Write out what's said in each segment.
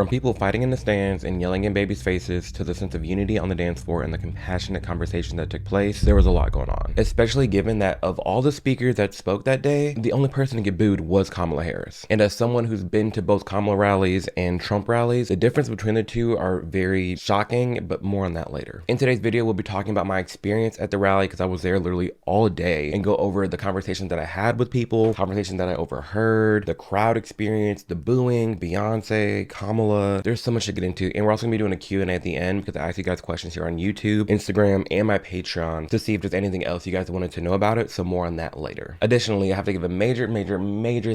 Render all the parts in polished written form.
From people fighting in the stands and yelling in babies' faces to the sense of unity on the dance floor and the compassionate conversation that took place, there was a lot going on. Especially given that of all the speakers that spoke that day, the only person to get booed was Kamala Harris. And as someone who's been to both Kamala rallies and Trump rallies, the difference between the two are very shocking, but more on that later. In today's video, we'll be talking about my experience at the rally because I was there literally all day and go over the conversations that I had with people, conversations that I overheard, the crowd experience, the booing, Beyonce, Kamala. There's so much to get into, and we're also gonna be doing a Q&A at the end because I asked you guys questions here on YouTube, Instagram, and my Patreon to see if there's anything else you guys wanted to know about it, so more on that later. Additionally, I have to give a major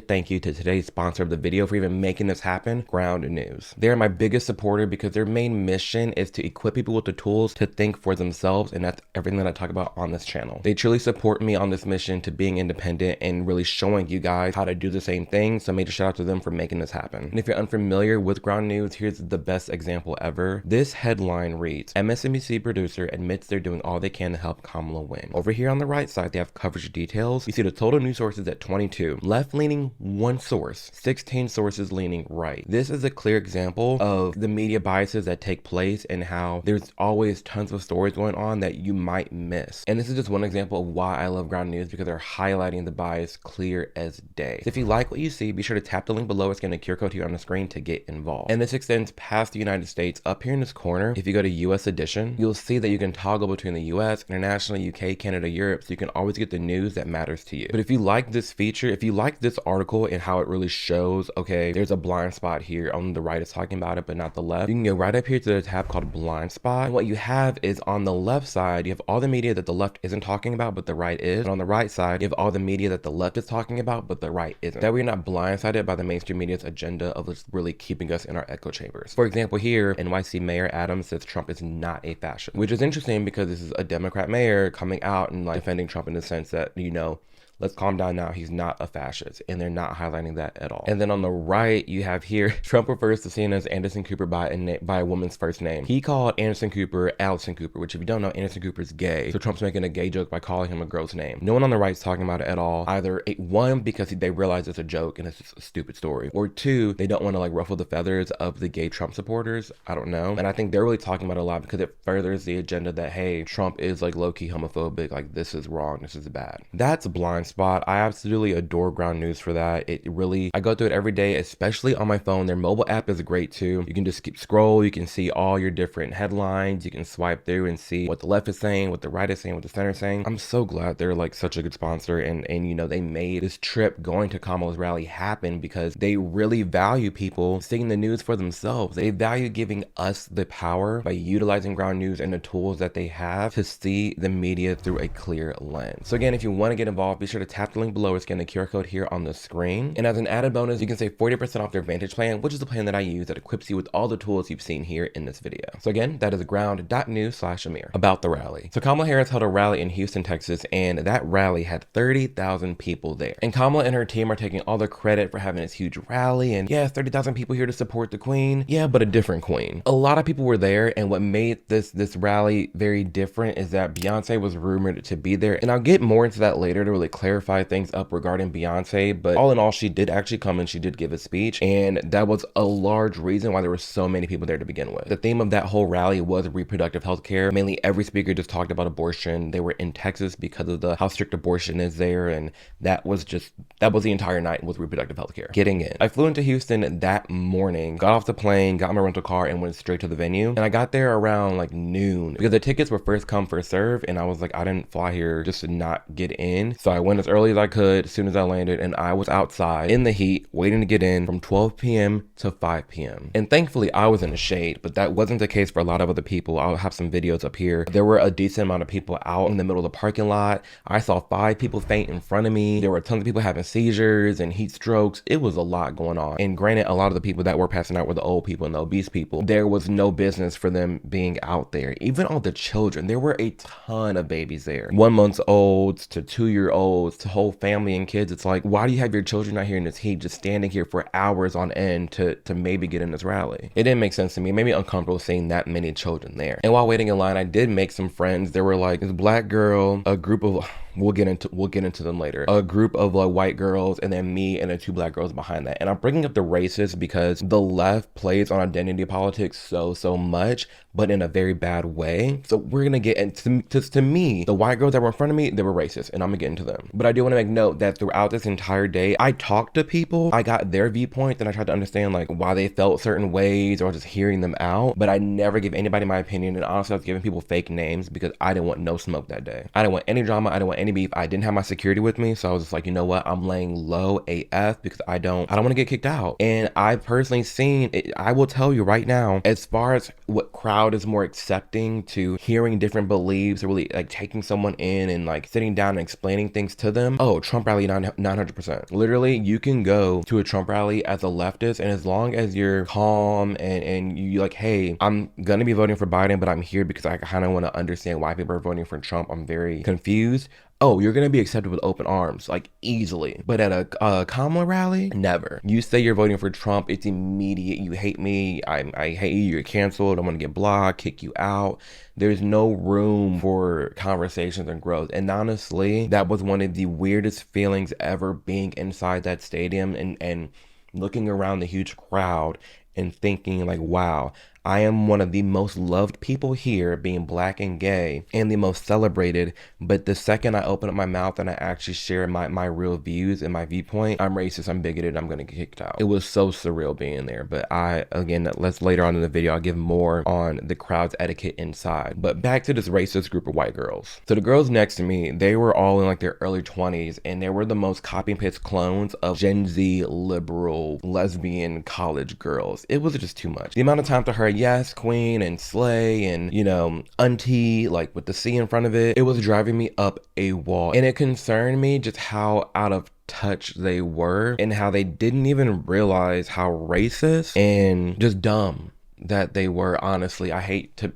thank you to today's sponsor of the video for even making this happen, Ground News. They're my biggest supporter because their main mission is to equip people with the tools to think for themselves, and that's everything that I talk about on this channel. They truly support me on this mission to being independent and really showing you guys how to do the same thing, so major shout out to them for making this happen. And if you're unfamiliar with Ground News, here's the best example ever. This headline reads, MSNBC producer admits they're doing all they can to help Kamala win. Over here on the right side, they have coverage details. You see the total news sources at 22. Left-leaning, 1 source. 16 sources leaning right. This is a clear example of the media biases that take place and how there's always tons of stories going on that you might miss. And this is just one example of why I love Ground News, because they're highlighting the bias clear as day. So if you like what you see, be sure to tap the link below or scan the QR code here on the screen to get involved. And this extends past the United States. Up here in this corner, if you go to US edition, you'll see that you can toggle between the US, internationally, UK, Canada, Europe, so you can always get the news that matters to you. But if you like this feature, if you like this article and how it really shows, okay, there's a blind spot here on the right is talking about it, but not the left, you can go right up here to the tab called blind spot. And what you have is on the left side, you have all the media that the left isn't talking about, but the right is. And on the right side, you have all the media that the left is talking about, but the right isn't. That way you're not blindsided by the mainstream media's agenda of just really keeping us in our echo chambers. For example, here, NYC Mayor Adams says Trump is not a fascist, which is interesting because this is a Democrat mayor coming out and like defending Trump in the sense that, you know, let's calm down now, he's not a fascist, and they're not highlighting that at all. And then on the right, you have here, Trump refers to CNN Anderson Cooper by a woman's first name. He called Anderson Cooper Allison Cooper, which if you don't know, Anderson Cooper's gay. So Trump's making a gay joke by calling him a girl's name. No one on the right is talking about it at all. Either one, because they realize it's a joke and it's just a stupid story, or two, they don't want to like ruffle the feathers of the gay Trump supporters. I don't know. And I think they're really talking about it a lot because it furthers the agenda that, hey, Trump is like low-key homophobic, like this is wrong, this is bad. That's a blind spot. I absolutely adore Ground News for that. It really, I go through it every day, especially on my phone. Their mobile app is great too. You can just keep scroll, you can see all your different headlines, you can swipe through and see what the left is saying, what the right is saying, what the center is saying. I'm so glad they're like such a good sponsor, and you know, they made this trip going to Kamala's rally happen because they really value people seeing the news for themselves. They value giving us the power by utilizing Ground News and the tools that they have to see the media through a clear lens. So again, if you want to get involved, be sure to tap the link below or scan the QR code here on the screen. And as an added bonus, you can save 40% off their Vantage plan, which is the plan that I use that equips you with all the tools you've seen here in this video. So again, that is ground.news/Amir. About the rally. So Kamala Harris held a rally in Houston, Texas, and that rally had 30,000 people there. And Kamala and her team are taking all the credit for having this huge rally, and yes, 30,000 people here to support the queen. Yeah, but a different queen. A lot of people were there, and what made this rally very different is that Beyonce was rumored to be there. And I'll get more into that later to really clarify things up regarding Beyonce, but all in all, she did actually come and she did give a speech, and that was a large reason why there were so many people there to begin with. The theme of that whole rally was reproductive health care. Mainly every speaker just talked about abortion. They were in Texas because of how strict abortion is there, and that was the entire night with reproductive health care. Getting in. I flew into Houston that morning, got off the plane, got my rental car, and went straight to the venue. And I got there around like noon because the tickets were first come, first serve, and I was like, I didn't fly here just to not get in. So I went as early as I could as soon as I landed, and I was outside in the heat waiting to get in from 12 p.m. to 5 p.m. And thankfully I was in the shade, but that wasn't the case for a lot of other people. I'll have some videos up here. There were a decent amount of people out in the middle of the parking lot. I saw 5 people faint in front of me. There were tons of people having seizures and heat strokes. It was a lot going on. And granted, a lot of the people that were passing out were the old people and the obese people. There was no business for them being out there. Even all the children, there were a ton of babies there. 1 month olds to 2-year-olds to whole family and kids. It's like, why do you have your children out here in this heat just standing here for hours on end to maybe get in this rally? It didn't make sense to me. It made me uncomfortable seeing that many children there. And while waiting in line, I did make some friends. There were like this black girl, a group of we'll get into them later. A group of like white girls, and then me and the two black girls behind that. And I'm bringing up the racist because the left plays on identity politics so much, but in a very bad way. So we're gonna get into, to me, the white girls that were in front of me, they were racist, and I'm gonna get into them. But I do want to make note that throughout this entire day, I talked to people, I got their viewpoint, and I tried to understand like why they felt certain ways, or just hearing them out. But I never give anybody my opinion, and honestly, I was giving people fake names because I didn't want no smoke that day. I didn't want any drama, I didn't want any beef. I didn't have my security with me, so I was just like, you know what, I'm laying low AF because I don't want to get kicked out. And I've personally seen it, I will tell you right now, as far as what crowd is more accepting to hearing different beliefs, or really like taking someone in and like sitting down and explaining things to them. Oh, Trump rally 900%. Literally, you can go to a Trump rally as a leftist, and as long as you're calm and you like, hey, I'm gonna be voting for Biden, but I'm here because I kind of want to understand why people are voting for Trump. I'm very confused. Oh, you're gonna be accepted with open arms, like easily. But at a Kamala rally, never. You say you're voting for Trump, it's immediate. You hate me, I hate you, you're canceled, I'm gonna get blocked, kick you out. There's no room for conversations and growth. And honestly, that was one of the weirdest feelings ever, being inside that stadium and looking around the huge crowd and thinking like, wow, I am one of the most loved people here, being black and gay, and the most celebrated. But the second I open up my mouth and I actually share my real views and my viewpoint, I'm racist, I'm bigoted, I'm gonna get kicked out. It was so surreal being there. But again, let's later on in the video, I'll give more on the crowd's etiquette inside. But back to this racist group of white girls. So the girls next to me, they were all in like their early 20s, and they were the most copy and paste clones of Gen Z liberal lesbian college girls. It was just too much. The amount of time to her, yes, queen and slay and, you know, auntie, like with the C in front of it, it was driving me up a wall. And it concerned me just how out of touch they were, and how they didn't even realize how racist and just dumb that they were. Honestly, I hate to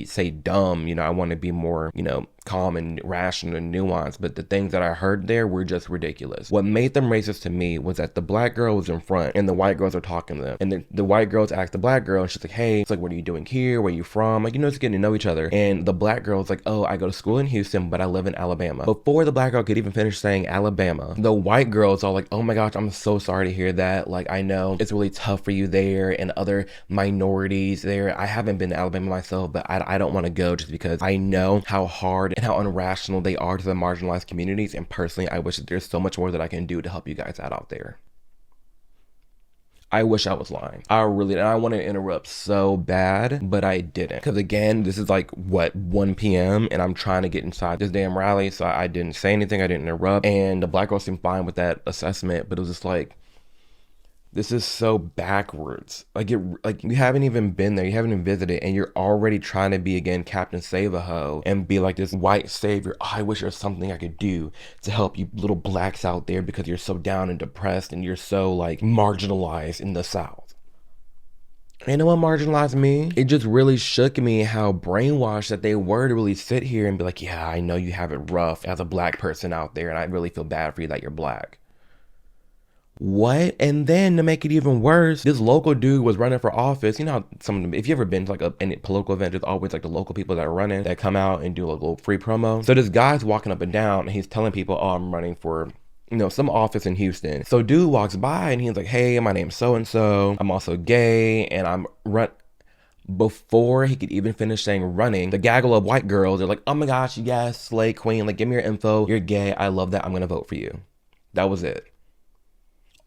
say dumb, you know, I want to be more, you know, calm and rational and nuanced, but the things that I heard there were just ridiculous. What made them racist to me was that the black girl was in front and the white girls are talking to them, and the white girls asked the black girl, and she's like, hey, it's like, what are you doing here, where are you from, like, you know, just getting to know each other. And the black girl's like, oh, I go to school in Houston, but I live in Alabama. Before the black girl could even finish saying Alabama, the white girls are like, oh my gosh, I'm so sorry to hear that, like, I know it's really tough for you there and other minorities there. I haven't been to Alabama myself, but I don't want to go just because I know how hard and how irrational they are to the marginalized communities. And personally, I wish that there's so much more that I can do to help you guys out there. I wish I was lying. And I want to interrupt so bad, but I didn't. Because again, this is like, what, 1 p.m. and I'm trying to get inside this damn rally. So I didn't say anything. I didn't interrupt. And the black girl seemed fine with that assessment, but it was just like, this is so backwards. Like, you haven't even been there, you haven't even visited, and you're already trying to be, again, Captain Save-A-Ho and be like this white savior. Oh, I wish there was something I could do to help you little blacks out there because you're so down and depressed and you're so like marginalized in the South. You know what marginalized me? It just really shook me how brainwashed that they were to really sit here and be like, yeah, I know you have it rough as a black person out there, and I really feel bad for you that you're black. What? And then to make it even worse, this local dude was running for office. You know how if you ever been to like any political event, there's always like the local people that are running that come out and do a little free promo. So this guy's walking up and down and he's telling people, oh, I'm running for, you know, some office in Houston. So dude walks by and he's like, hey, my name's so-and-so. I'm also gay and I'm Before he could even finish saying running, the gaggle of white girls are like, oh my gosh, yes, slay queen, like give me your info, you're gay, I love that, I'm gonna vote for you. That was it.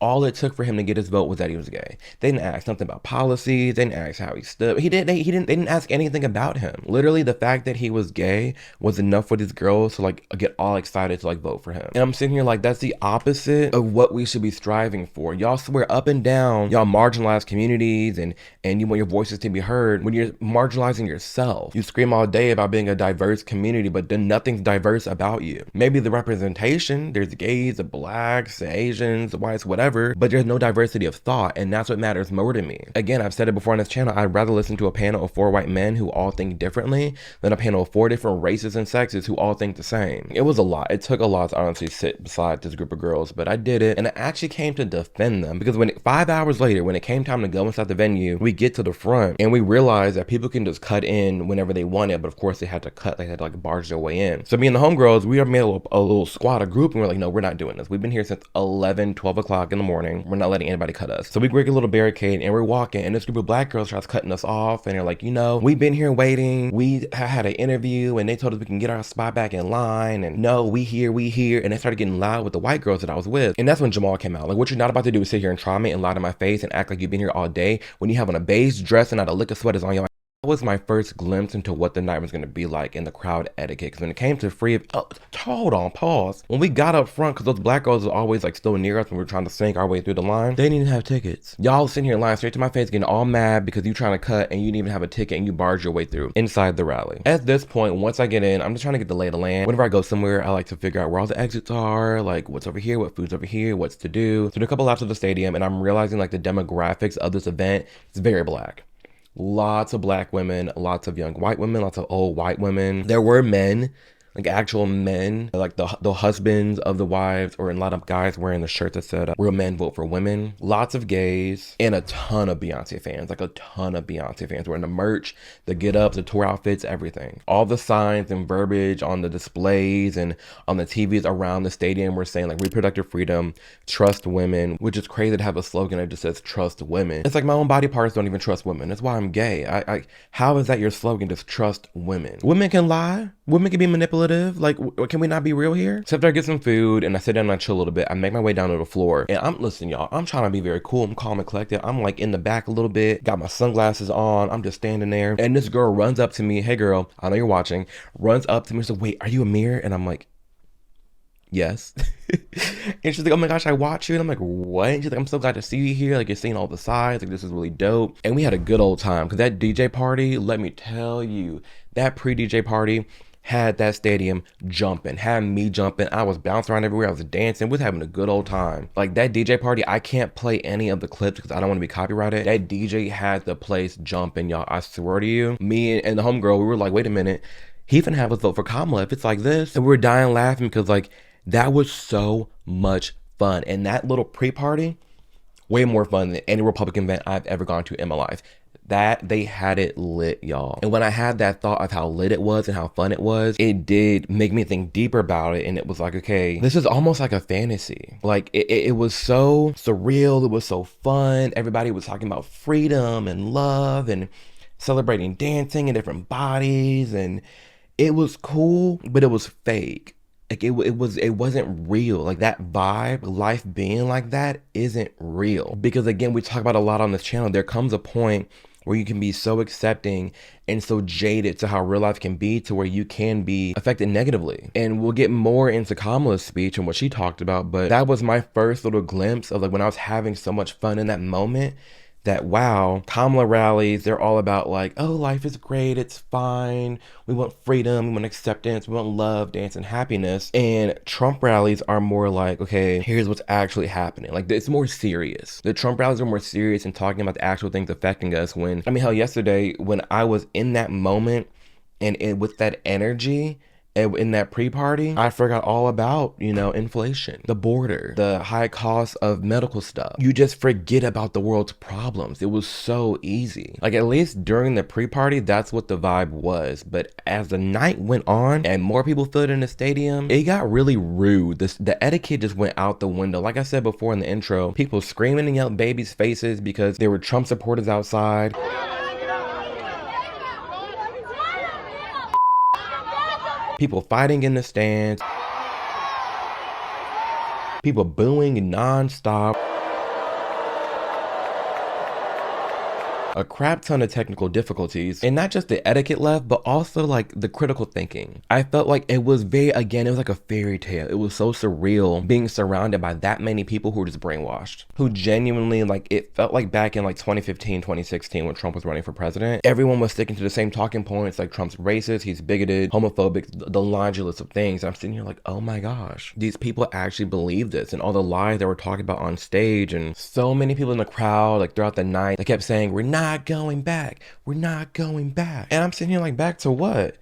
All it took for him to get his vote was that he was gay. They didn't ask something about policies. They didn't ask how he stood. They didn't ask anything about him. Literally, the fact that he was gay was enough for these girls to like get all excited to like vote for him. And I'm sitting here like, that's the opposite of what we should be striving for. Y'all swear up and down, y'all marginalized communities and you want your voices to be heard. When you're marginalizing yourself, you scream all day about being a diverse community, but then nothing's diverse about you. Maybe the representation, there's the gays, the blacks, the Asians, the whites, whatever. whatever, but there's no diversity of thought, and that's what matters more to me. Again, I've said it before on this channel, I'd rather listen to a panel of 4 white men who all think differently than a panel of 4 different races and sexes who all think the same. It was a lot. It took a lot to honestly sit beside this group of girls, but I did it, and I actually came to defend them, because 5 hours later, when it came time to go inside the venue, we get to the front, and we realized that people can just cut in whenever they wanted, but of course they had to cut, they had to like barge their way in. So me and the homegirls, we made a little squad, a group, and we're like, no, we're not doing this. We've been here since 11, 12 o'clock in the morning. We're not letting anybody cut us. So we break a little barricade, and we're walking, and this group of black girls starts cutting us off, and they're like, you know, we've been here waiting. We had an interview, and they told us we can get our spot back in line, and no, we here. And they started getting loud with the white girls that I was with. And that's when Jamal came out. Like, what you're not about to do is sit here and try me and lie to my face and act like you've been here all day when you have on a beige dress and not a lick of sweat is on your. That was my first glimpse into what the night was going to be like in the crowd etiquette. Because when it came to hold on, pause. When we got up front, because those black girls are always like still near us when we were trying to sink our way through the line, they didn't even have tickets. Y'all sitting here lying straight to my face, getting all mad because you trying to cut and you didn't even have a ticket and you barged your way through inside the rally. At this point, once I get in, I'm just trying to get the lay of the land. Whenever I go somewhere, I like to figure out where all the exits are, like what's over here, what food's over here, what's to do. So do a couple laps of the stadium, and I'm realizing like the demographics of this event is very black. Lots of black women, lots of young white women, lots of old white women. There were men, like actual men, like the husbands of the wives, or a lot of guys wearing the shirt that said, real men vote for women. Lots of gays, and a ton of Beyonce fans, like a ton of Beyonce fans wearing the merch, the get-ups, the tour outfits, everything. All the signs and verbiage on the displays and on the TVs around the stadium were saying like reproductive freedom, trust women, which is crazy to have a slogan that just says trust women. It's like my own body parts don't even trust women. That's why I'm gay. How is that your slogan, just trust women? Women can lie. Women can be manipulative. Like, can we not be real here? So after I get some food and I sit down and I chill a little bit, I make my way down to the floor, and listen, y'all, I'm trying to be very cool. I'm calm and collected. I'm like in the back a little bit, got my sunglasses on. I'm just standing there, and this girl runs up to me. Hey girl, I know you're watching. Runs up to me and says, wait, are you Amir? And I'm like, yes. And she's like, oh my gosh, I watch you. And I'm like, what? And she's like, I'm so glad to see you here. Like, you're seeing all the sides. Like, this is really dope. And we had a good old time, because that DJ party, let me tell you, that pre-DJ party had that stadium jumping, had me jumping. I was bouncing around everywhere. I was dancing. We was having a good old time. Like, that DJ party, I can't play any of the clips because I don't want to be copyrighted. That DJ had the place jumping, y'all. I swear to you. Me and the homegirl, we were like, wait a minute. He finna have us vote for Kamala if it's like this. And we were dying laughing because, like, that was so much fun. And that little pre-party, way more fun than any Republican event I've ever gone to in my life. That they had it lit, y'all. And when I had that thought of how lit it was and how fun it was, it did make me think deeper about it. And it was like, okay, this is almost like a fantasy. Like, it was so surreal. It was so fun. Everybody was talking about freedom and love and celebrating dancing in different bodies. And it was cool, but it was fake. Like, it wasn't real. Like, that vibe, life being like that isn't real. Because again, we talk about a lot on this channel. There comes a point where you can be so accepting and so jaded to how real life can be, to where you can be affected negatively. And we'll get more into Kamala's speech and what she talked about, but that was my first little glimpse of, like, when I was having so much fun in that moment, that wow, Kamala rallies, they're all about like, oh, life is great, it's fine, we want freedom, we want acceptance, we want love, dance, and happiness. And Trump rallies are more like, okay, here's what's actually happening. Like, it's more serious. The Trump rallies are more serious and talking about the actual things affecting us. When, I mean, hell, yesterday when I was in that moment and with that energy, in that pre-party, I forgot all about, you know, inflation, the border, the high cost of medical stuff. You just forget about the world's problems. It was so easy. Like, at least during the pre-party, that's what the vibe was. But as the night went on and more people filled in the stadium, it got really rude. The etiquette just went out the window. Like I said before in the intro, people screaming and yelling babies' faces because there were Trump supporters outside. People fighting in the stands. People booing nonstop. a crap ton of technical difficulties, and not just the etiquette left, but also like the critical thinking. I felt like it was it was like a fairy tale. It was so surreal being surrounded by that many people who were just brainwashed, who genuinely, like, it felt like back in like 2015, 2016 when Trump was running for president, everyone was sticking to the same talking points, like Trump's racist, he's bigoted, homophobic, the laundry list of things. And I'm sitting here like, oh my gosh, these people actually believe this, and all the lies they were talking about on stage. And so many people in the crowd, like throughout the night, they kept saying, we're not going back, we're not going back. And I'm sitting here like, back to what?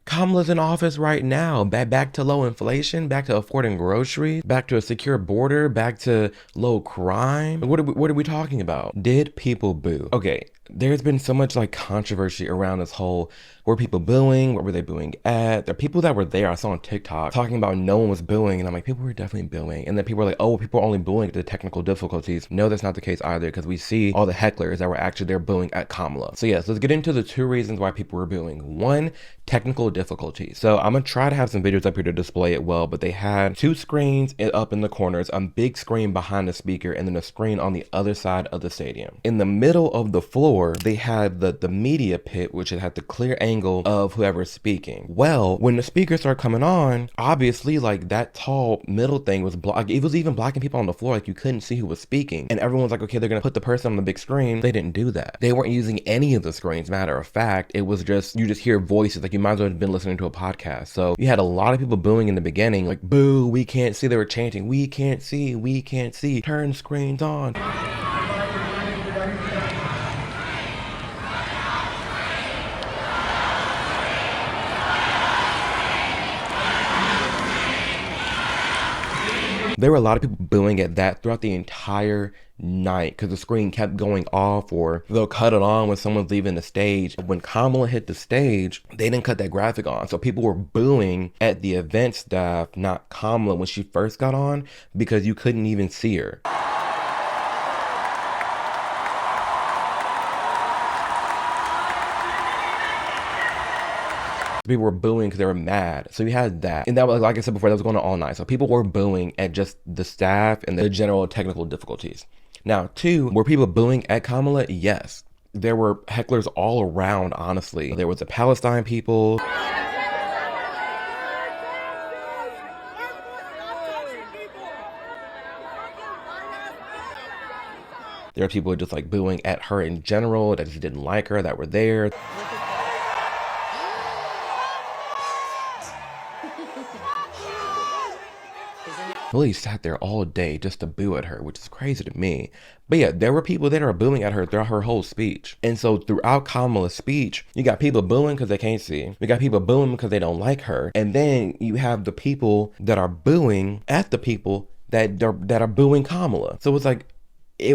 Kamala's in office right now. Back to low inflation, back to affording groceries, back to a secure border, back to low crime. What are we talking about? Did people boo? Okay, there's been so much like controversy around this whole, were people booing? What were they booing at? There are people that were there, I saw on TikTok, talking about no one was booing. And I'm like, people were definitely booing. And then people were like, oh, people are only booing at the technical difficulties. No, that's not the case either, because we see all the hecklers that were actually there booing at Kamala. So yes, let's get into the two reasons why people were booing. One, technical difficulties. So I'm gonna try to have some videos up here to display it well, but they had two screens up in the corners, a big screen behind the speaker, and then a screen on the other side of the stadium. In the middle of the floor, they had the media pit, which had the clear angle of whoever's speaking. Well, when the speakers start coming on, obviously like that tall middle thing was blocked. It was even blocking people on the floor, like you couldn't see who was speaking. And everyone's like, okay, they're gonna put the person on the big screen. They didn't do that. They weren't using any of the screens. Matter of fact, it was just, you just hear voices, like you might as well have been listening to a podcast. So you had a lot of people booing in the beginning, like, boo, we can't see. They were chanting, we can't see, turn screens on. There were a lot of people booing at that throughout the entire night because the screen kept going off, or they'll cut it on when someone's leaving the stage. When Kamala hit the stage, they didn't cut that graphic on. So people were booing at the event staff, not Kamala, when she first got on, because you couldn't even see her. People were booing because they were mad. So you had that. And that was, like I said before, that was going on all night. So people were booing at just the staff and the general technical difficulties. Now, two, were people booing at Kamala? Yes. There were hecklers all around, honestly. There was the Palestine people. There were people just like booing at her in general that just didn't like her, that were there. Really sat there all day just to boo at her, which is crazy to me. But yeah, there were people that are booing at her throughout her whole speech. And so throughout Kamala's speech, you got people booing because they can't see. You got people booing because they don't like her. And then you have the people that are booing at the people that are booing Kamala. So it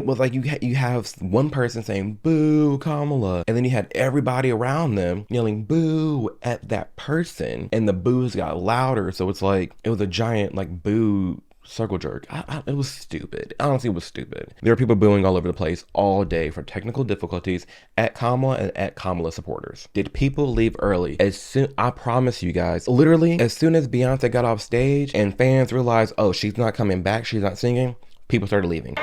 was like you have one person saying boo Kamala, and then you had everybody around them yelling boo at that person, and the boos got louder. So it's like it was a giant like boo circle jerk. It was stupid. Honestly, it was stupid. There were people booing all over the place all day for technical difficulties at Kamala and at Kamala supporters. Did people leave early? I promise you guys, literally as soon as Beyonce got off stage and fans realized, oh, she's not coming back, she's not singing, people started leaving.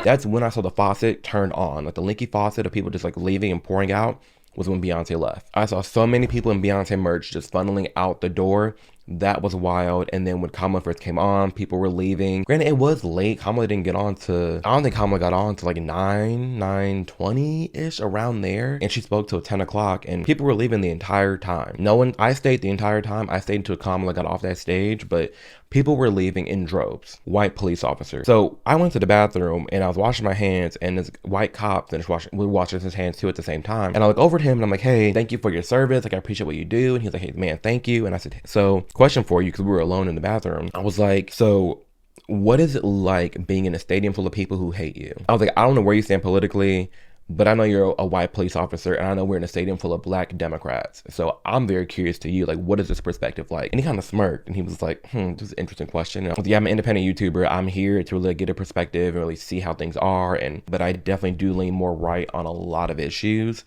That's when I saw the faucet turned on, like the leaky faucet of people just like leaving and pouring out was when Beyonce left. I saw so many people in Beyonce merch just funneling out the door. That was wild. And then when Kamala first came on, people were leaving. Granted, it was late. Kamala didn't get on to, I don't think Kamala got on to like 9:20-ish, around there. And she spoke till 10 o'clock and people were leaving the entire time. I stayed the entire time. I stayed until Kamala got off that stage, but people were leaving in droves, white police officers. So I went to the bathroom and I was washing my hands, and this white cop finished washing his hands too at the same time. And I look over at him and I'm like, hey, thank you for your service. Like, I appreciate what you do. And he's like, hey man, thank you. And I said, so question for you, because we were alone in the bathroom. I was like, so what is it like being in a stadium full of people who hate you? I was like, I don't know where you stand politically, but I know you're a white police officer, and I know we're in a stadium full of black Democrats. So I'm very curious to you, like, what is this perspective like? And he kind of smirked, and he was like, this is an interesting question. And I was like, yeah, I'm an independent YouTuber. I'm here to really get a perspective and really see how things are. But I definitely do lean more right on a lot of issues.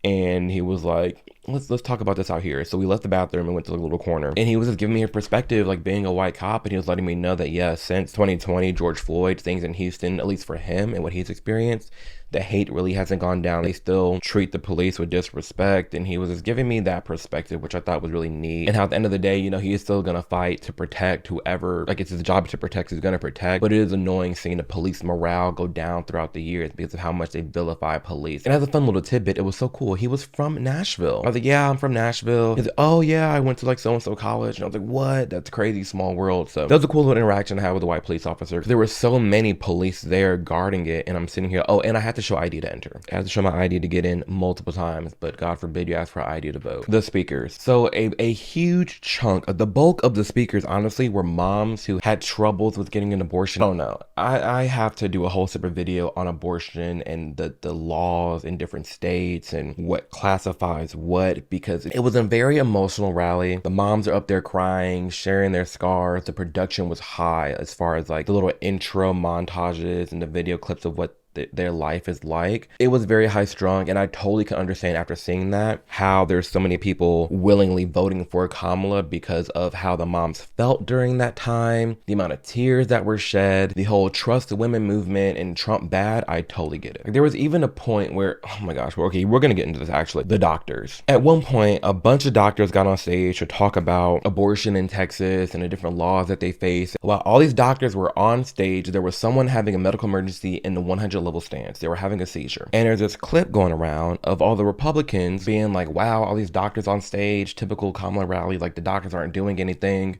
And he was like, let's talk about this out here. So we left the bathroom and went to the little corner, and he was just giving me a perspective, like being a white cop, and he was letting me know that, yeah, since 2020, George Floyd, things in Houston, at least for him and what he's experienced, the hate really hasn't gone down. They still treat the police with disrespect, and he was just giving me that perspective, which I thought was really neat. And how at the end of the day, he is still gonna fight to protect whoever, like, it's his job to protect, he's gonna protect. But it is annoying seeing the police morale go down throughout the years because of how much they vilify police. And as a fun little tidbit, it was so cool. He was from Nashville. I was like, yeah, I'm from Nashville. He's like, oh yeah, I went to like so-and-so college. And I was like, what? That's crazy, small world. So that was a cool little interaction I had with a white police officer. There were so many police there guarding it, and I'm sitting here, and I had to show ID to enter. I had to show my ID to get in multiple times, but God forbid you ask for ID to vote. The speakers. So a huge chunk of the bulk of the speakers, honestly, were moms who had troubles with getting an abortion. Oh no, I have to do a whole separate video on abortion and the laws in different states and what classifies what, because it was a very emotional rally. The moms are up there crying, sharing their scars. The production was high as far as like the little intro montages and the video clips of what their life is like. It was very high strung, and I totally can understand after seeing that how there's so many people willingly voting for Kamala because of how the moms felt during that time, the amount of tears that were shed, the whole trust the women movement and Trump bad. I totally get it. Like, there was even a point where, oh my gosh, okay, we're gonna get into this actually. The doctors. At one point, a bunch of doctors got on stage to talk about abortion in Texas and the different laws that they face. While all these doctors were on stage, there was someone having a medical emergency in the 100 level stance. They were having a seizure. And there's this clip going around of all the Republicans being like, wow, all these doctors on stage, typical Kamala rally, like the doctors aren't doing anything.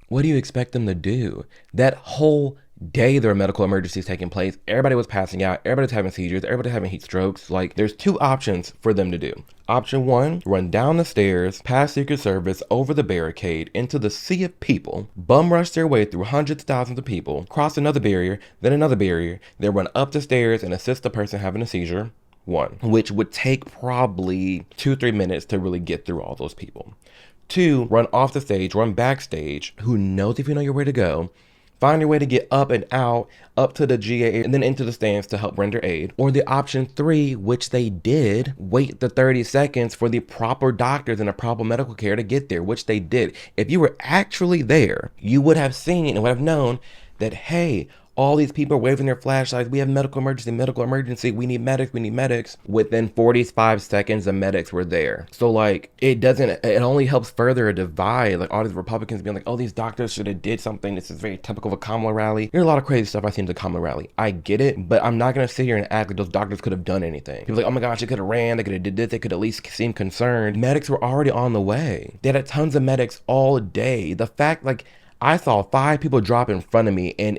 What do you expect them to do? That whole day there were medical emergencies taking place, everybody was passing out, everybody's having seizures, everybody's having heat strokes. Like, there's two options for them to do. Option one, run down the stairs, past Secret Service, over the barricade, into the sea of people, bum rush their way through hundreds of thousands of people, cross another barrier, then run up the stairs and assist the person having a seizure, one, which would take probably 2-3 minutes to really get through all those people. Two, run off the stage, run backstage, who knows if you know your way to go, find your way to get up and out, up to the GA, and then into the stands to help render aid. Or the option three, which they did, wait the 30 seconds for the proper doctors and the proper medical care to get there, which they did. If you were actually there, you would have seen and would have known that, hey, all these people are waving their flashlights. We have medical emergency. We need medics. Within 45 seconds, the medics were there. So like, it only helps further a divide. Like all these Republicans being like, oh, these doctors should have did something. This is very typical of a Kamala rally. There's a lot of crazy stuff I see in the Kamala rally. I get it, but I'm not going to sit here and act like those doctors could have done anything. People are like, oh my gosh, they could have ran. They could have did this. They could at least seem concerned. Medics were already on the way. They had tons of medics all day. The fact, like, I saw 5 people drop in front of me and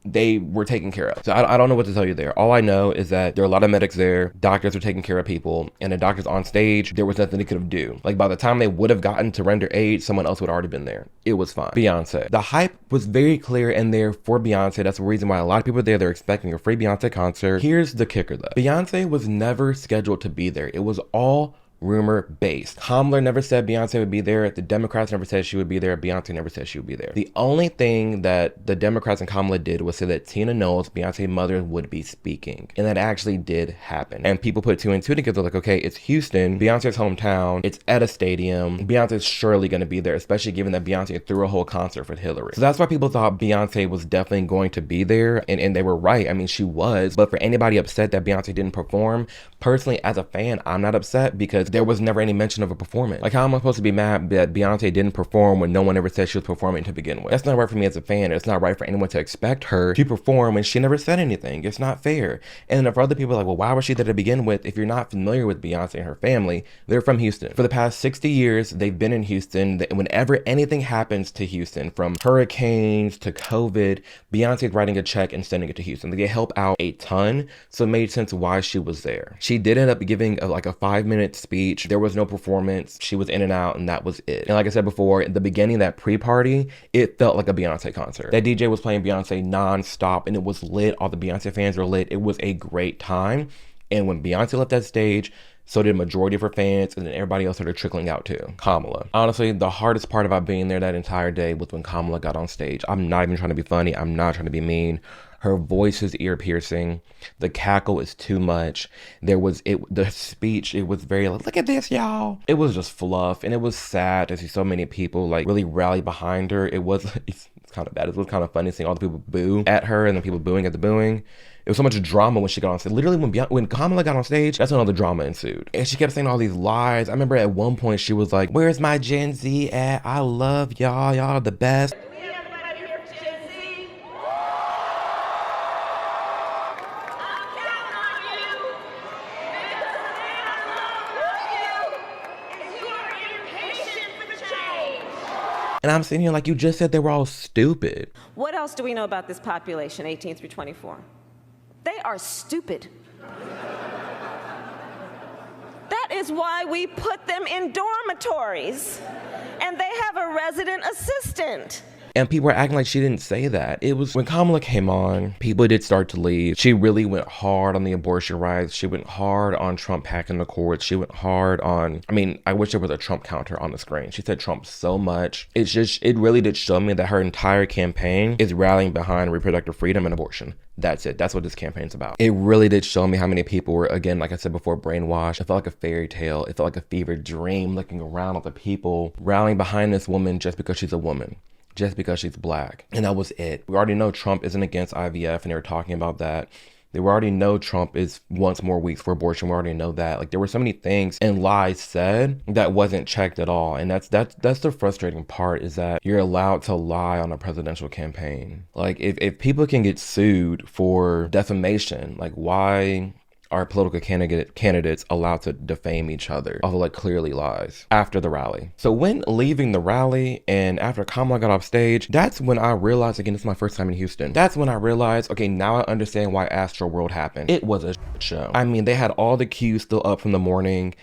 they were taken care of. So I don't know what to tell you there. All I know is that there are a lot of medics there. Doctors were taking care of people, and the doctors on stage, there was nothing they could have do. Like by the time they would have gotten to render aid, someone else would have already been there. It was fine. Beyonce. The hype was very clear and there for Beyonce. That's the reason why a lot of people are there. They're expecting a free Beyonce concert. Here's the kicker though. Beyonce was never scheduled to be there. It was all rumor based. Kamala never said Beyonce would be there. The Democrats never said she would be there. Beyonce never said she would be there. The only thing that the Democrats and Kamala did was say that Tina Knowles, Beyonce's mother, would be speaking. And that actually did happen. And people put 2 and 2 together like, okay, it's Houston, Beyonce's hometown, it's at a stadium. Beyonce's surely going to be there, especially given that Beyonce threw a whole concert for Hillary. So that's why people thought Beyonce was definitely going to be there. And they were right. I mean, she was. But for anybody upset that Beyonce didn't perform, personally, as a fan, I'm not upset because there was never any mention of a performance. Like, how am I supposed to be mad that Beyonce didn't perform when no one ever said she was performing to begin with? That's not right for me as a fan. It's not right for anyone to expect her to perform when she never said anything. It's not fair. And then for other people like, well, why was she there to begin with? If you're not familiar with Beyonce and her family, they're from Houston. For the past 60 years, they've been in Houston. Whenever anything happens to Houston, from hurricanes to COVID, Beyonce's writing a check and sending it to Houston. They help out a ton. So it made sense why she was there. She did end up giving a 5-minute speech speech. There was no performance. She was in and out, and that was it. And like I said before, at the beginning, that pre-party, it felt like a Beyonce concert. That DJ was playing Beyonce non-stop, and it was lit. All the Beyonce fans were lit. It was a great time. And when Beyonce left that stage, so did majority of her fans, and then everybody else started trickling out too. Kamala. Honestly, the hardest part about being there that entire day was when Kamala got on stage. I'm not even trying to be funny. I'm not trying to be mean. Her voice is ear piercing. The cackle is too much. The speech, it was very like, look at this, y'all. It was just fluff, and it was sad to see so many people like really rally behind her. It's kind of bad. It was kind of funny seeing all the people boo at her and the people booing at the booing. It was so much drama when she got on stage. Literally, when Kamala got on stage, that's when all the drama ensued. And she kept saying all these lies. I remember at one point she was like, "Where's my Gen Z at? I love y'all. Y'all are the best." And I'm sitting here like, you just said they were all stupid. What else do we know about this population, 18 through 24? They are stupid. That is why we put them in dormitories, and they have a resident assistant. And people were acting like she didn't say that. It was when Kamala came on, people did start to leave. She really went hard on the abortion rights. She went hard on Trump packing the courts. She went hard on, I wish there was a Trump counter on the screen. She said Trump so much. It really did show me that her entire campaign is rallying behind reproductive freedom and abortion. That's it. That's what this campaign's about. It really did show me how many people were, again, like I said before, brainwashed. It felt like a fairy tale. It felt like a fever dream, looking around at the people rallying behind this woman just because she's a woman, just because she's black. And that was it. We already know Trump isn't against IVF, and they were talking about that. We already know Trump is wants more weeks for abortion. We already know that. Like, there were so many things and lies said that wasn't checked at all. And that's the frustrating part, is that you're allowed to lie on a presidential campaign. Like, if people can get sued for defamation, like, why are political candidates allowed to defame each other, although like clearly lies, after the rally? So when leaving the rally and after Kamala got off stage, that's when I realized, again, this is my first time in Houston, that's when I realized, okay, now I understand why Astro World happened. It was a shit show. They had all the queues still up from the morning.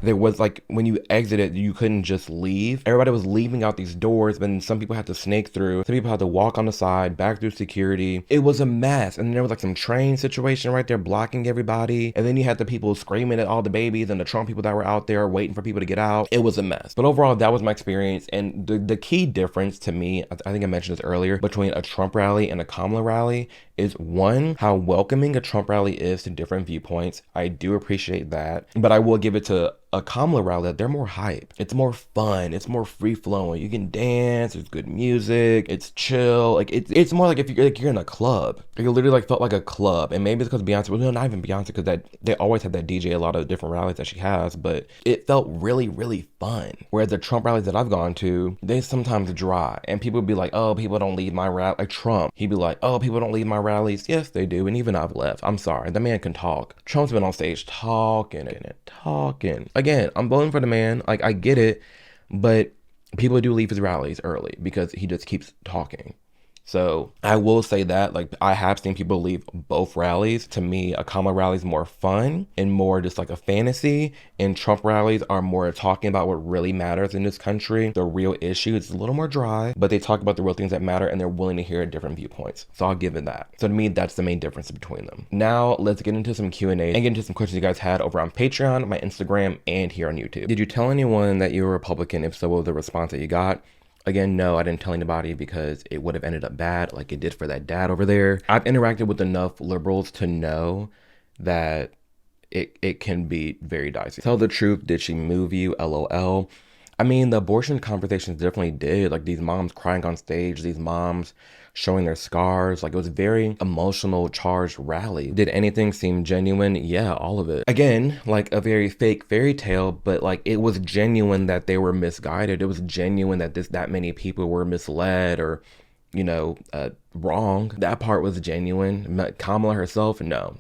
There was like, when you exited, you couldn't just leave. Everybody was leaving out these doors, but then some people had to snake through. Some people had to walk on the side, back through security. It was a mess. And then there was like some train situation right there blocking everybody. And then you had the people screaming at all the babies and the Trump people that were out there waiting for people to get out. It was a mess. But overall, that was my experience. And the key difference to me, I think I mentioned this earlier, between a Trump rally and a Kamala rally is, one, how welcoming a Trump rally is to different viewpoints. I do appreciate that. But I will give it to a Kamala rally that they're more hype. It's more fun. It's more free flowing. You can dance. There's good music. It's chill. Like, it's more like if you're in a club. It literally like felt like a club. And maybe it's because Beyonce, well, no, not even Beyonce, because they always have that DJ a lot of different rallies that she has. But it felt really, really fun. Whereas the Trump rallies that I've gone to, they sometimes dry. And people would be like, oh, people don't leave my rally. Like Trump, he'd be like, oh, people don't leave my rallies. Yes, they do. And even I've left. I'm sorry. The man can talk. Trump's been on stage talking and talking. Again, I'm voting for the man. Like, I get it, but people do leave his rallies early because he just keeps talking. So I will say that, like, I have seen people leave both rallies. To me, a Kamala rally is more fun and more just like a fantasy, and Trump rallies are more talking about what really matters in this country, the real issue. It's a little more dry, but they talk about the real things that matter, and they're willing to hear different viewpoints. So I'll give it that. So to me, that's the main difference between them. Now let's get into some Q&A and get into some questions you guys had over on Patreon, my Instagram, and here on YouTube. Did you tell anyone that you were a Republican? If so, what was the response that you got? Again, no, I didn't tell anybody because it would have ended up bad, like it did for that dad over there. I've interacted with enough liberals to know that it can be very dicey. Tell the truth, did she move you? LOL. The abortion conversations definitely did. Like, these moms crying on stage, these moms showing their scars. Like, it was a very emotional, charged rally. Did anything seem genuine? Yeah, all of it. Again, like a very fake fairy tale, but like, it was genuine that they were misguided. It was genuine that that many people were misled or, wrong. That part was genuine. Kamala herself, no.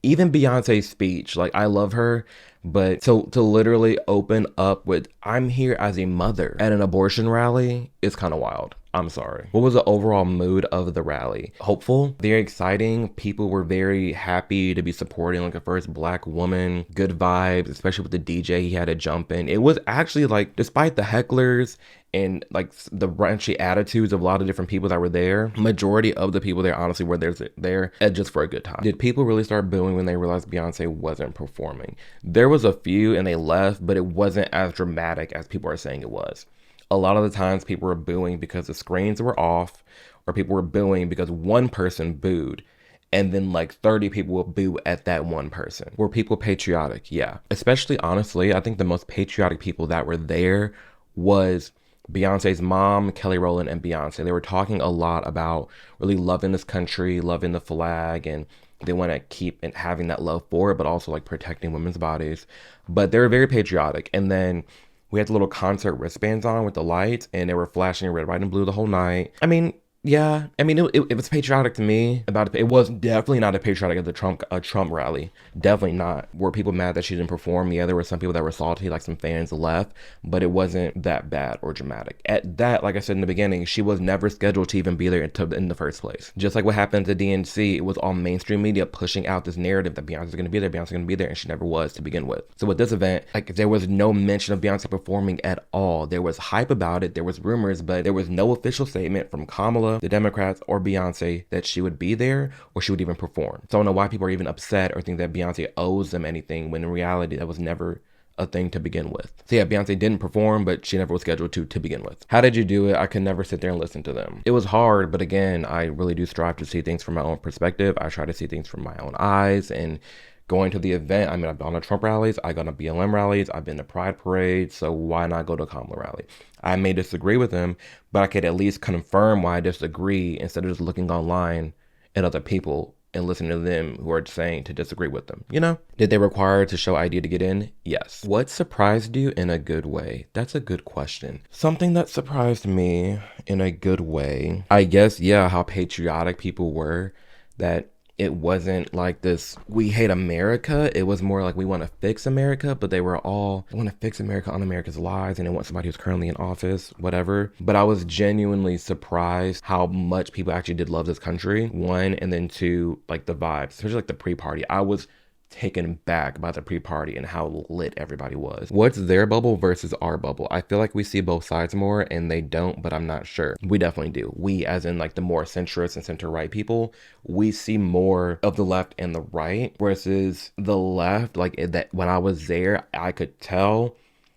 Even Beyonce's speech, like I love her, but to literally open up with "I'm here as a mother" at an abortion rally is kind of wild. I'm sorry. What was the overall mood of the rally? Hopeful, very exciting. People were very happy to be supporting like a first black woman. Good vibes, especially with the DJ. He had to jump in. It was actually like, despite the hecklers and like the raunchy attitudes of a lot of different people that were there, majority of the people there honestly were there just for a good time. Did people really start booing when they realized Beyonce wasn't performing? There was a few and they left, but it wasn't as dramatic as people are saying it was. A lot of the times people were booing because the screens were off, or people were booing because one person booed, and then like 30 people will boo at that one person. Were people patriotic? Yeah. Especially, honestly, I think the most patriotic people that were there was Beyonce's mom, Kelly Rowland, and Beyonce. They were talking a lot about really loving this country, loving the flag, and they want to keep having that love for it, but also like protecting women's bodies. But they were very patriotic. And then we had the little concert wristbands on with the lights, and they were flashing red, white, and blue the whole night. I mean, yeah. I mean, it was patriotic to me. It was definitely not a patriotic at the Trump rally. Definitely not. Were people mad that she didn't perform? Yeah, there were some people that were salty, like some fans left, but it wasn't that bad or dramatic. At that, like I said in the beginning, she was never scheduled to even be there in the first place. Just like what happened to DNC, it was all mainstream media pushing out this narrative that Beyonce's going to be there, and she never was to begin with. So with this event, like there was no mention of Beyonce performing at all. There was hype about it, there was rumors, but there was no official statement from Kamala, the Democrats, or Beyonce that she would be there or she would even perform. So I don't know why people are even upset or think that Beyonce owes them anything, when in reality that was never a thing to begin with. So yeah, Beyonce didn't perform, but she never was scheduled to begin with. How did you do it? I could never sit there and listen to them. It was hard, but again, I really do strive to see things from my own perspective. I try to see things from my own eyes, and going to the event, I mean, I've been to Trump rallies, I gone to BLM rallies, I've been to Pride parades, so why not go to a Kamala rally? I may disagree with him, but I could at least confirm why I disagree instead of just looking online at other people and listening to them who are saying to disagree with them, you know? Did they require to show ID to get in? Yes. What surprised you in a good way? That's a good question. Something that surprised me in a good way, I guess, yeah, how patriotic people were, that it wasn't like this, we hate America. It was more like we want to fix America, but they were all, I want to fix America on America's lives, and they want somebody who's currently in office, whatever. But I was genuinely surprised how much people actually did love this country, one, and then two, like the vibes, especially like the pre-party. I was taken back by the pre-party and how lit everybody was. What's their bubble versus our bubble? I feel like we see both sides more, and they don't, but I'm not sure. We definitely do. We, as in like the more centrist and center-right people, we see more of the left and the right, versus the left, like that when I was there, I could tell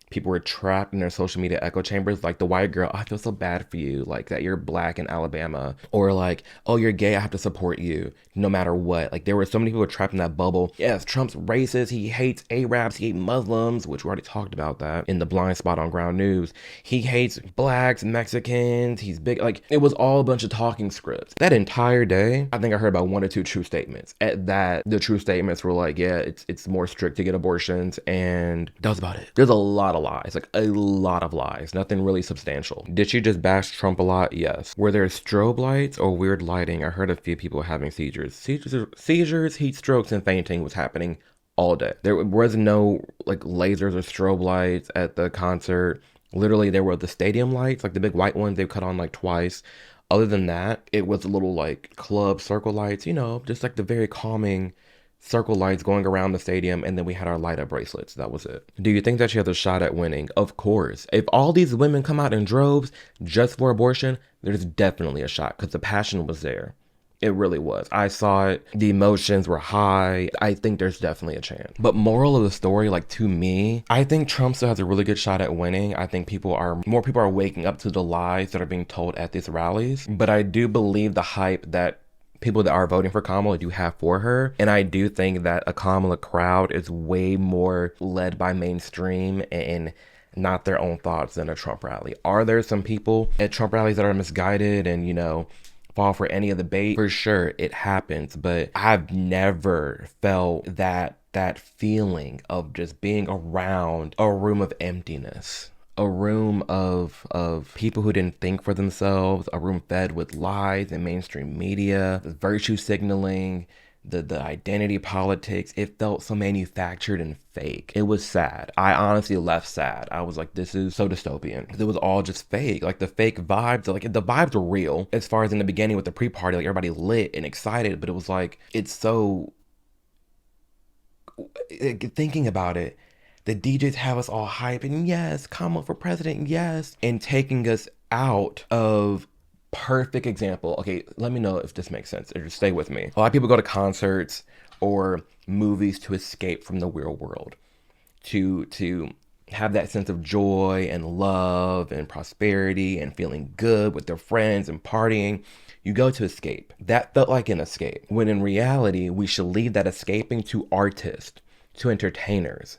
people were trapped in their social media echo chambers. Like the white girl, "Oh, I feel so bad for you, like that you're black in Alabama," or like, "Oh, you're gay, I have to support you no matter what." Like there were so many people trapped in that bubble. Yes, Trump's racist, he hates Arabs, he hates Muslims, which we already talked about that in the blind spot on Ground News. He hates blacks, Mexicans, he's big. Like it was all a bunch of talking scripts. That entire day, I think I heard about one or two true statements. At that, the true statements were like, yeah, it's more strict to get abortions, and that was about it. There's a lot of lies, like a lot of lies, nothing really substantial. Did she just bash Trump a lot? Yes. Were there strobe lights or weird lighting? I heard a few people having seizures, heat strokes, and fainting was happening all day. There was no like lasers or strobe lights at the concert. Literally, there were the stadium lights, like the big white ones they've cut on like twice. Other than that, it was a little like club circle lights, you know, just like the very calming circle lights going around the stadium, and then we had our light up bracelets. That was it. Do you think that she has a shot at winning? Of course. If all these women come out in droves just for abortion, there's definitely a shot, because the passion was there. It really was. I saw it. The emotions were high. I think there's definitely a chance. But moral of the story, like to me, I think Trump still has a really good shot at winning. I think more people are waking up to the lies that are being told at these rallies. But I do believe the hype that people that are voting for Kamala do have for her. And I do think that a Kamala crowd is way more led by mainstream and not their own thoughts than a Trump rally. Are there some people at Trump rallies that are misguided and, you know, fall for any of the bait? For sure, it happens. But I've never felt that feeling of just being around a room of emptiness. a room of people who didn't think for themselves, a room fed with lies and mainstream media, the virtue signaling, the identity politics. It felt so manufactured and fake. It was sad. I honestly left sad. I was like, this is so dystopian. It was all just fake. Like the fake vibes, like the vibes were real as far as in the beginning with the pre-party, like everybody lit and excited, but it was like, it's so, thinking about it, the DJs have us all hyped and yes, Kamala for president, yes, and taking us out of perfect example. Okay, let me know if this makes sense or just stay with me. A lot of people go to concerts or movies to escape from the real world, to have that sense of joy and love and prosperity and feeling good with their friends and partying. You go to escape. That felt like an escape, when in reality, we should leave that escaping to artists, to entertainers.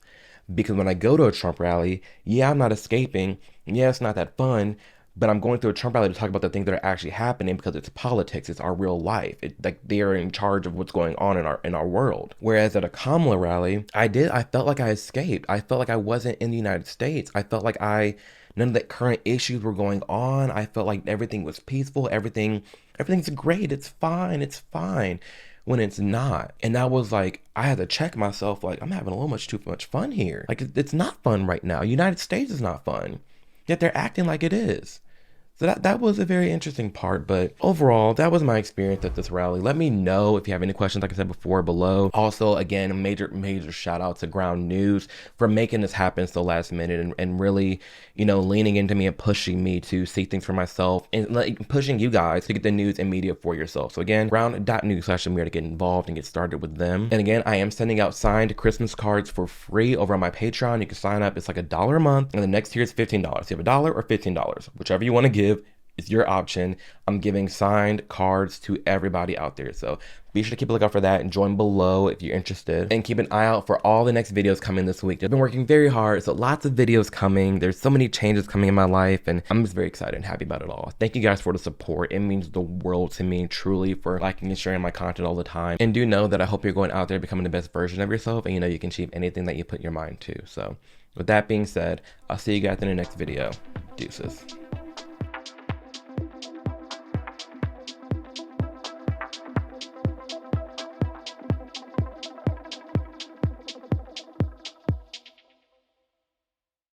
Because when I go to a Trump rally, yeah, I'm not escaping. Yeah, it's not that fun, but I'm going to a Trump rally to talk about the things that are actually happening because it's politics, it's our real life. Like they are in charge of what's going on in our world. Whereas at a Kamala rally, I felt like I escaped. I felt like I wasn't in the United States. I felt like none of the current issues were going on. I felt like everything was peaceful. Everything's great. It's fine. When it's not. And that was like, I had to check myself, like, I'm having a little too much fun here. Like, it's not fun right now. United States is not fun. Yet they're acting like it is. So that was a very interesting part, but overall, that was my experience at this rally. Let me know if you have any questions, like I said before, below. Also, again, a major shout out to Ground News for making this happen so last minute and really, leaning into me and pushing me to see things for myself and like pushing you guys to get the news and media for yourself. So again, ground.news/Amir to get involved and get started with them. And again, I am sending out signed Christmas cards for free over on my Patreon. You can sign up. It's like $1 a month, and the next tier is $15. You have $1 or $15, whichever you want to give. It's your option. I'm giving signed cards to everybody out there. So be sure to keep a lookout for that and join below if you're interested. And keep an eye out for all the next videos coming this week. I've been working very hard, so lots of videos coming. There's so many changes coming in my life, and I'm just very excited and happy about it all. Thank you guys for the support. It means the world to me, truly, for liking and sharing my content all the time. And do know that I hope you're going out there becoming the best version of yourself, and you can achieve anything that you put your mind to. So with that being said, I'll see you guys in the next video. Deuces.